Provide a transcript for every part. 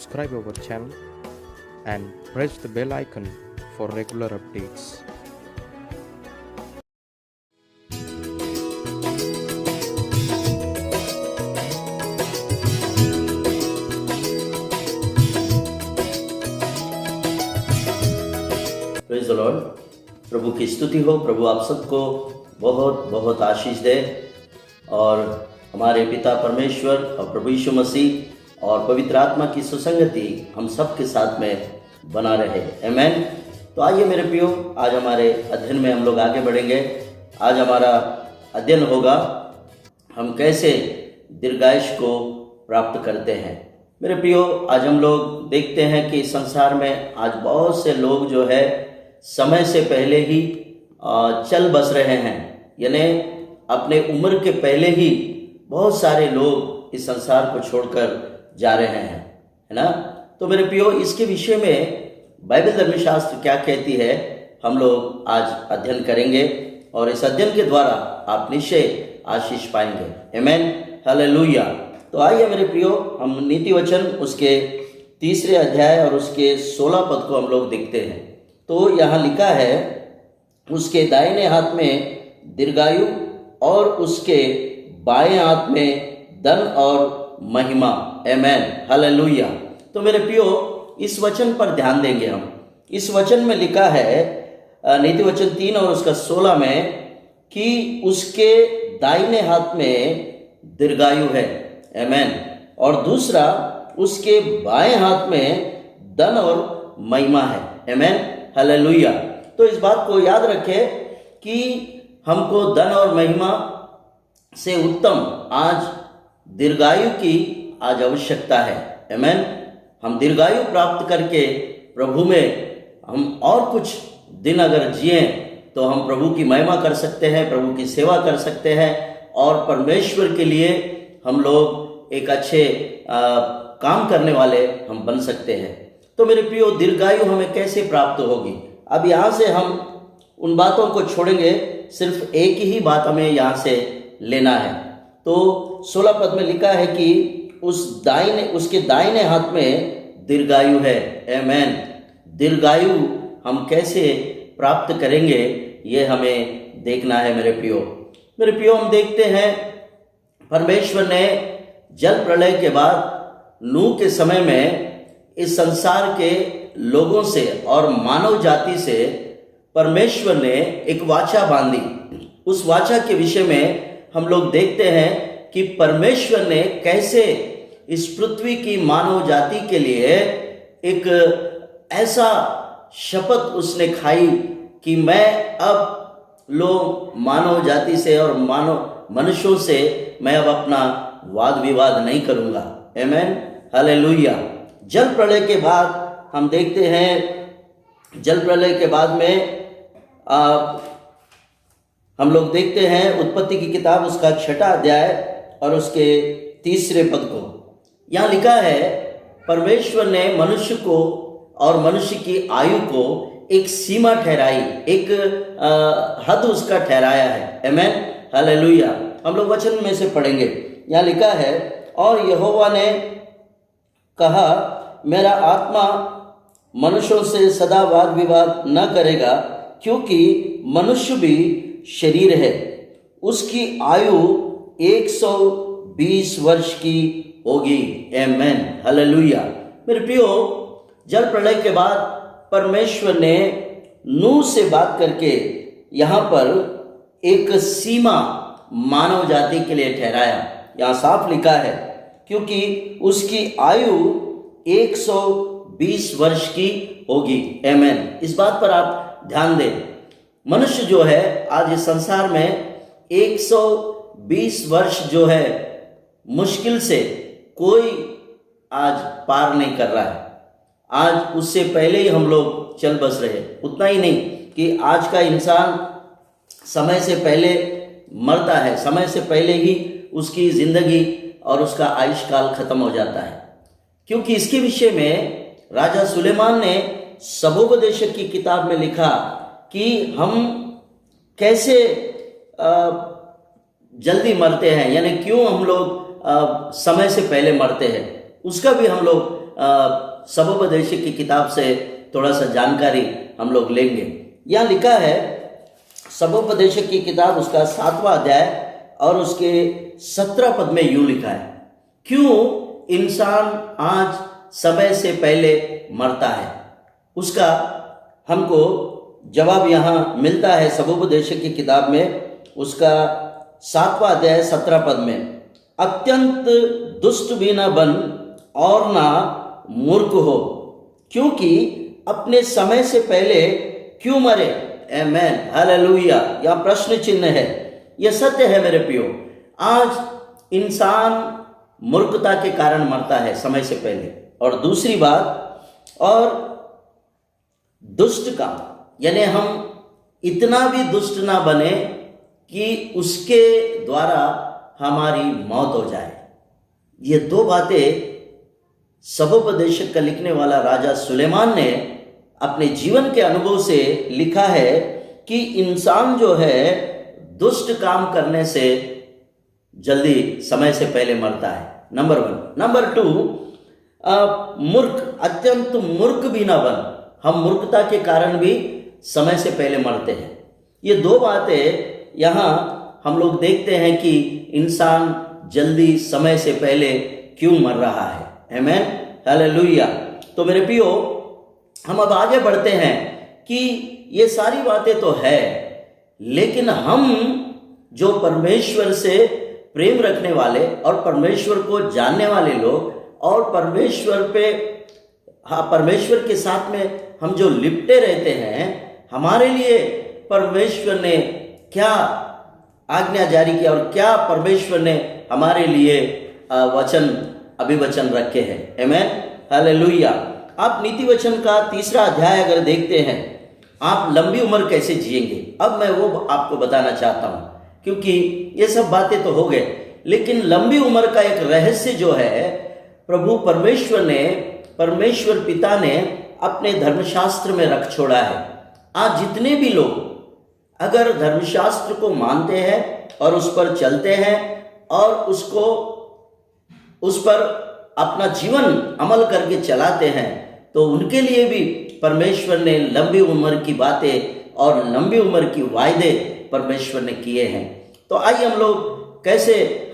subscribe our channel and press the bell icon for regular updates. Praise the lord. प्रभु की स्तुति हो। प्रभु आप सबको बहुत बहुत आशीष दे और हमारे पिता परमेश्वर और प्रभु यीशु मसीह और पवित्र आत्मा की सुसंगति हम सब के साथ में बना रहे। आमीन। तो आइए मेरे प्रियो, आज हमारे अध्ययन में हम लोग आगे बढ़ेंगे। आज हमारा अध्ययन होगा हम कैसे दीर्घायुष को प्राप्त करते हैं। मेरे प्रियो, आज हम लोग देखते हैं कि संसार में आज बहुत से लोग जो है समय से पहले ही चल बस रहे हैं, यानी अपने उम्र के पहले ही बहुत सारे लोग इस संसार को छोड़कर जा रहे हैं, है ना। तो मेरे प्रियो, इसके विषय में बाइबल धर्मशास्त्र क्या कहती है हम लोग आज अध्ययन करेंगे और इस अध्ययन के द्वारा आप निश्चय आशीष पाएंगे। आमीन, हालेलुया। तो आइए मेरे प्रियो, हम नीति वचन उसके 3 अध्याय और उसके 16 पद को हम लोग देखते हैं। तो यहाँ लिखा है, उसके दाहिने हाथ में दीर्घायु और उसके बाएं हाथ में धन और महिमा। आमीन, हालेलुया। तो मेरे प्रियो, इस वचन पर ध्यान देंगे हम। इस वचन में लिखा है नीति वचन 3 और उसका 16 में कि उसके दाहिने हाथ में दीर्घायु है। आमीन। और दूसरा, उसके बाएं हाथ में धन और महिमा है। आमीन, हालेलुया। तो इस बात को याद रखें कि हमको धन और महिमा से उत्तम आज दीर्घायु की आज आवश्यकता है। आमीन। हम दीर्घायु प्राप्त करके प्रभु में हम और कुछ दिन अगर जिए तो हम प्रभु की महिमा कर सकते हैं, प्रभु की सेवा कर सकते हैं और परमेश्वर के लिए हम लोग एक अच्छे काम करने वाले हम बन सकते हैं। तो मेरे प्रियो, दीर्घायु हमें कैसे प्राप्त होगी? अब यहाँ से हम उन बातों को छोड़ेंगे, सिर्फ एक ही बात हमें यहाँ से लेना है। तो 16 पद में लिखा है कि उसके दाहिने हाथ में दीर्घायु है। आमीन। दीर्घायु हम कैसे प्राप्त करेंगे ये हमें देखना है मेरे प्रियो। मेरे प्रियो, हम देखते हैं परमेश्वर ने जल प्रलय के बाद नूह के समय में इस संसार के लोगों से और मानव जाति से परमेश्वर ने एक वाचा बांधी। उस वाचा के विषय में हम लोग देखते हैं कि परमेश्वर ने कैसे इस पृथ्वी की मानव जाति के लिए एक ऐसा शपथ उसने खाई कि मैं अब लोग मानव जाति से और मानव मनुष्यों से मैं अब अपना वाद विवाद नहीं करूंगा। आमीन, हालेलुया। जल प्रलय के बाद हम देखते हैं, जल प्रलय के बाद में हम लोग देखते हैं उत्पत्ति की किताब उसका 6 अध्याय और उसके 3 पद को। यहाँ लिखा है, परमेश्वर ने मनुष्य को और मनुष्य की आयु को एक सीमा ठहराई, एक हद उसका ठहराया है। आमीन, हालेलुया। हम लोग वचन में से पढ़ेंगे। यहाँ लिखा है, और यहोवा ने कहा, मेरा आत्मा मनुष्यों से सदा वाद विवाद न करेगा, क्योंकि मनुष्य भी शरीर है, उसकी आयु 120 वर्ष की होगी। आमीन, हालेलुया। मेरे प्रियो, जल प्रलय के बाद परमेश्वर ने नूह से बात करके यहाँ पर एक सीमा मानव जाति के लिए ठहराया। यहाँ साफ लिखा है, क्योंकि उसकी आयु 120 वर्ष की होगी। आमीन। इस बात पर आप ध्यान दें। मनुष्य जो है आज इस संसार में 120 वर्ष जो है मुश्किल से कोई आज पार नहीं कर रहा है। आज उससे पहले ही हम लोग चल बस रहे। उतना ही नहीं कि आज का इंसान समय से पहले मरता है, समय से पहले ही उसकी जिंदगी और उसका आयुष्काल खत्म हो जाता है। क्योंकि इसके विषय में राजा सुलेमान ने सबोपदेशक की किताब में लिखा कि हम कैसे जल्दी मरते हैं, यानी क्यों हम लोग समय से पहले मरते हैं, उसका भी हम लोग सबोपदेशक की किताब से थोड़ा सा जानकारी हम लोग लेंगे। यहाँ लिखा है सबोपदेशक की किताब उसका 7वां अध्याय और उसके 17 पद में यूं लिखा है, क्यों इंसान आज समय से पहले मरता है। उसका हमको जवाब यहाँ मिलता है सबोपदेशक की किताब में उसका 7वां अध्याय 17 पद में, अत्यंत दुष्ट भी न बन और ना मूर्ख हो, क्योंकि अपने समय से पहले क्यों मरे। आमेन, हालेलुया। यह प्रश्न चिन्ह है, यह सत्य है मेरे प्रियो। आज इंसान मूर्खता के कारण मरता है समय से पहले। और दूसरी बात, और दुष्ट काम, यानी हम इतना भी दुष्ट ना बने कि उसके द्वारा हमारी मौत हो जाए। ये दो बातें सबोपदेशक का लिखने वाला राजा सुलेमान ने अपने जीवन के अनुभव से लिखा है कि इंसान जो है दुष्ट काम करने से जल्दी समय से पहले मरता है, नंबर 1। नंबर 2, मूर्ख, अत्यंत मूर्ख भी ना बन, हम मूर्खता के कारण भी समय से पहले मरते हैं। ये दो बातें यहाँ हम लोग देखते हैं कि इंसान जल्दी समय से पहले क्यों मर रहा है। आमेन, हालेलुया। तो मेरे प्रियो, हम अब आगे बढ़ते हैं कि ये सारी बातें तो है, लेकिन हम जो परमेश्वर से प्रेम रखने वाले और परमेश्वर को जानने वाले लोग और परमेश्वर के साथ में हम जो लिपटे रहते हैं, हमारे लिए परमेश्वर ने क्या आज्ञा जारी किया और क्या परमेश्वर ने हमारे लिए अभिवचन रखे हैं। आमेन, हालेलुया। आप नीति वचन का 3रा अध्याय अगर देखते हैं, आप लंबी उम्र कैसे जिएंगे, अब मैं वो आपको बताना चाहता हूं, क्योंकि ये सब बातें तो हो गए, लेकिन लंबी उम्र का एक रहस्य जो है प्रभु परमेश्वर पिता ने अपने धर्मशास्त्र में रख छोड़ा है। आज जितने भी लोग अगर धर्मशास्त्र को मानते हैं और उस पर चलते हैं और उस पर अपना जीवन अमल करके चलाते हैं, तो उनके लिए भी परमेश्वर ने लंबी उम्र की बातें और लंबी उम्र की वायदे परमेश्वर ने किए हैं। तो आइए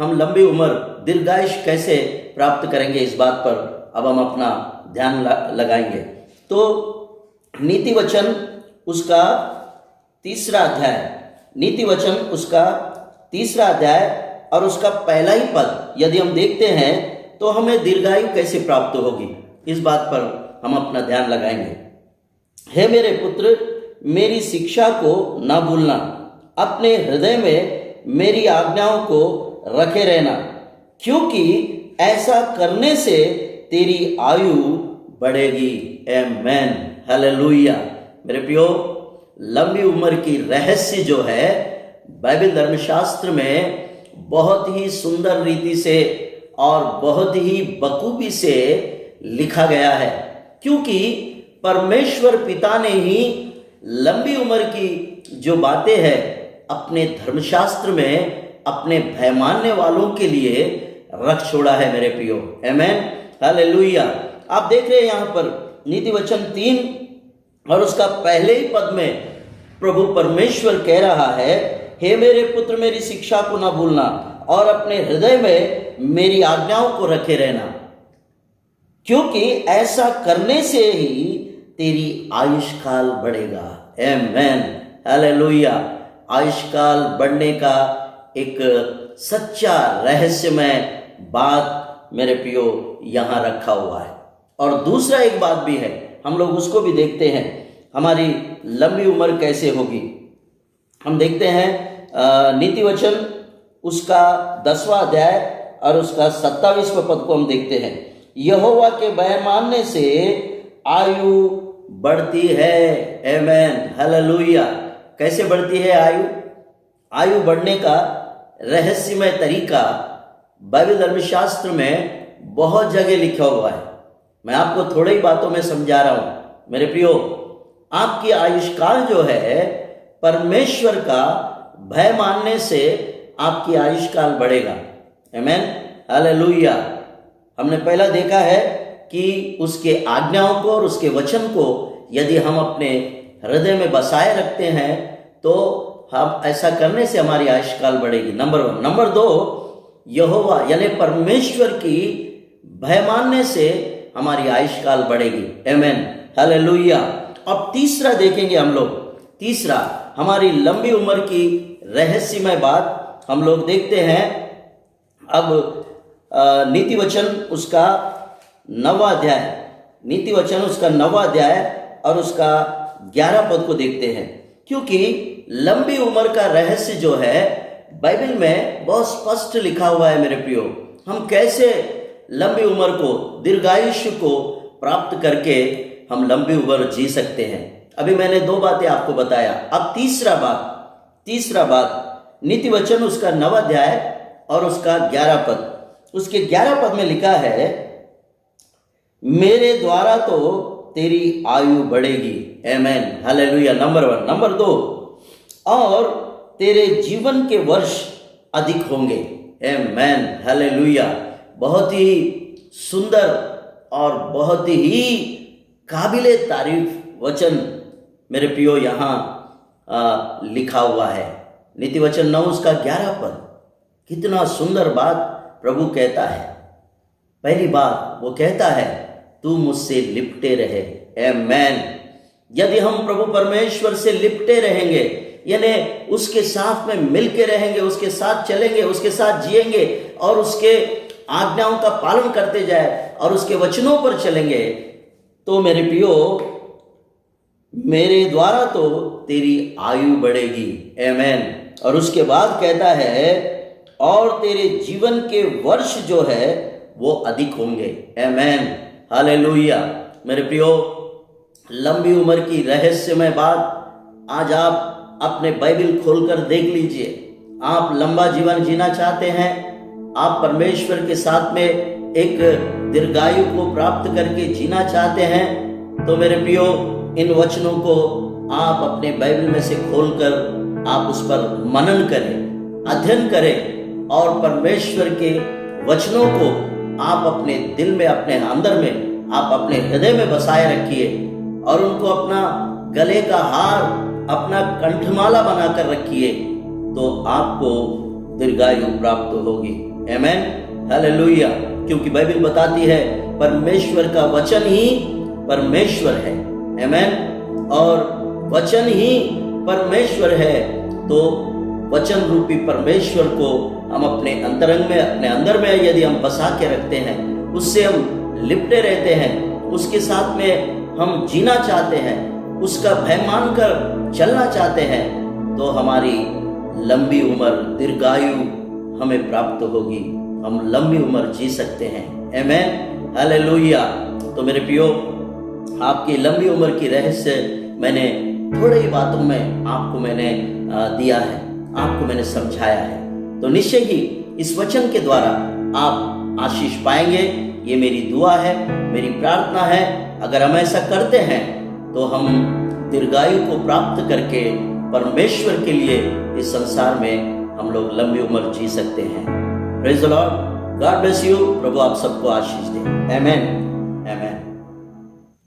हम लंबी उम्र, दीर्घायुष कैसे प्राप्त करेंगे, इस बात पर अब हम अपना ध्यान लगाएंगे। तो नीति वचन उसका 3रा अध्याय, नीति वचन उसका 3रा अध्याय और उसका पहला ही पद यदि हम देखते हैं तो हमें दीर्घायु कैसे प्राप्त होगी, इस बात पर हम अपना ध्यान लगाएंगे। हे मेरे पुत्र, मेरी शिक्षा को न भूलना, अपने हृदय में मेरी आज्ञाओं को रखे रहना, क्योंकि ऐसा करने से तेरी आयु बढ़ेगी। आमेन, हालेलुया। मेरे प्रियो, लंबी उम्र की रहस्य जो है बाइबल धर्मशास्त्र में बहुत ही सुंदर रीति से और बहुत ही बखूबी से लिखा गया है, क्योंकि परमेश्वर पिता ने ही लंबी उम्र की जो बातें हैं अपने धर्मशास्त्र में अपने भय मानने वालों के लिए रख छोड़ा है मेरे प्रियो। आमेन, हालेलुया। आप देख रहे हैं यहाँ पर नीति वचन 3 और उसका पहले ही पद में प्रभु परमेश्वर कह रहा है, हे मेरे पुत्र, मेरी शिक्षा को ना भूलना और अपने हृदय में मेरी आज्ञाओं को रखे रहना, क्योंकि ऐसा करने से ही तेरी आयुष्काल बढ़ेगा। आमेन, हालेलुया। आयुष्काल बढ़ने का एक सच्चा रहस्यमय बात मेरे प्रियो यहाँ रखा हुआ है। और दूसरा एक बात भी है, हम लोग उसको भी देखते हैं, हमारी लंबी उम्र कैसे होगी। हम देखते हैं नीति वचन उसका 10वां अध्याय और उसका 27वां पद को हम देखते हैं। यहोवा के भय मानने से आयु बढ़ती है। आमेन, हालेलुया। कैसे बढ़ती है आयु? आयु बढ़ने का रहस्यमय तरीका बाइबल धर्मशास्त्र में बहुत जगह लिखा हुआ है। मैं आपको थोड़ी ही बातों में समझा रहा हूं मेरे प्रियो। आपकी आयुष्काल जो है परमेश्वर का भय मानने से आपकी आयुष्काल बढ़ेगा। आमेन, हालेलुया। हमने पहला देखा है कि उसके आज्ञाओं को और उसके वचन को यदि हम अपने हृदय में बसाए रखते हैं तो हम ऐसा करने से हमारी आयुष्काल बढ़ेगी। नंबर 1। नंबर 2, यहोवा यानी परमेश्वर की भय मानने से हमारी आयुष्काल बढ़ेगी। आमीन, हालेलुया। अब तीसरा देखेंगे हम लोग। तीसरा, हमारी लंबी उम्र की रहस्यमय बात हम लोग देखते हैं। अब नीति वचन उसका 9वां अध्याय, नीति वचन उसका 9वां अध्याय और उसका 11 पद को देखते हैं। क्योंकि लंबी उम्र का रहस्य जो है बाइबल में बहुत स्पष्ट लिखा हुआ है मेरे प्रियो। हम कैसे लंबी उम्र को, दीर्घायुष्य को प्राप्त करके हम लंबी उम्र जी सकते हैं। अभी मैंने 2 बातें आपको बताया। अब तीसरा बात नीति वचन उसका 9वां अध्याय और उसका 11 पद। उसके 11 पद में लिखा है, मेरे द्वारा तो तेरी आयु बढ़ेगी। आमीन, हालेलुया। नंबर 1। नंबर 2, और तेरे जीवन के वर्ष अधिक होंगे। आमीन, हालेलुया। बहुत ही सुंदर और बहुत ही काबिले तारीफ वचन मेरे प्रियो यहाँ लिखा हुआ है। नीति वचन 9 उसका 11 पद। कितना सुंदर बात प्रभु कहता है। पहली बात वो कहता है, तू मुझसे लिपटे रहे। आमीन। यदि हम प्रभु परमेश्वर से लिपटे रहेंगे, यानी उसके साथ में मिलके रहेंगे, उसके साथ चलेंगे, उसके साथ जिएंगे और उसके आज्ञाओं का पालन करते जाए और उसके वचनों पर चलेंगे, तो मेरे प्रियो, मेरे द्वारा तो तेरी आयु बढ़ेगी। आमीन। और उसके बाद कहता है, और तेरे जीवन के वर्ष जो है वो अधिक होंगे। आमीन, हालेलुया। मेरे प्रियो, लंबी उम्र की रहस्यमय बात आज आप अपने बाइबल खोलकर देख लीजिए। आप लंबा जीवन जीना चाहते हैं, आप परमेश्वर के साथ में एक दीर्घायु को प्राप्त करके जीना चाहते हैं, तो मेरे प्रियो, इन वचनों को आप अपने बाइबल में से खोलकर आप उस पर मनन करें, अध्ययन करें और परमेश्वर के वचनों को आप अपने दिल में, अपने अंदर में, आप अपने हृदय में बसाए रखिए और उनको अपना गले का हार, अपना कंठमाला बनाकर रखिए, तो आपको दीर्घायु प्राप्त होगी। आमीन, हालेलुया। क्योंकि बाइबल बताती है परमेश्वर का वचन ही परमेश्वर है। आमीन। और वचन ही परमेश्वर है, तो वचन रूपी परमेश्वर को हम अपने अंतरंग में, अपने अंदर में यदि हम बसा के रखते हैं, उससे हम लिपटे रहते हैं, उसके साथ में हम जीना चाहते हैं, उसका भय मानकर चलना चाहते हैं, तो हमारी लंबी उम्र, दीर्घायु हमें प्राप्त होगी। हम लंबी उम्र जी सकते हैं। आमीन, हालेलुया। तो मेरे प्रियो, आपकी लंबी उम्र की रहस्य मैंने थोड़ी ही बातों में आपको मैंने दिया है, आपको मैंने समझाया है। तो निश्चय ही इस वचन के द्वारा आप आशीष पाएंगे, ये मेरी दुआ है, मेरी प्रार्थना है। अगर हम ऐसा करते हैं तो हम दीर्घायु को प्राप्त करके परमेश्वर के लिए इस संसार में हम लोग लंबी उम्र जी सकते हैं। Praise the lord, God bless you. प्रभु आप सबको आशीष दे। आमीन।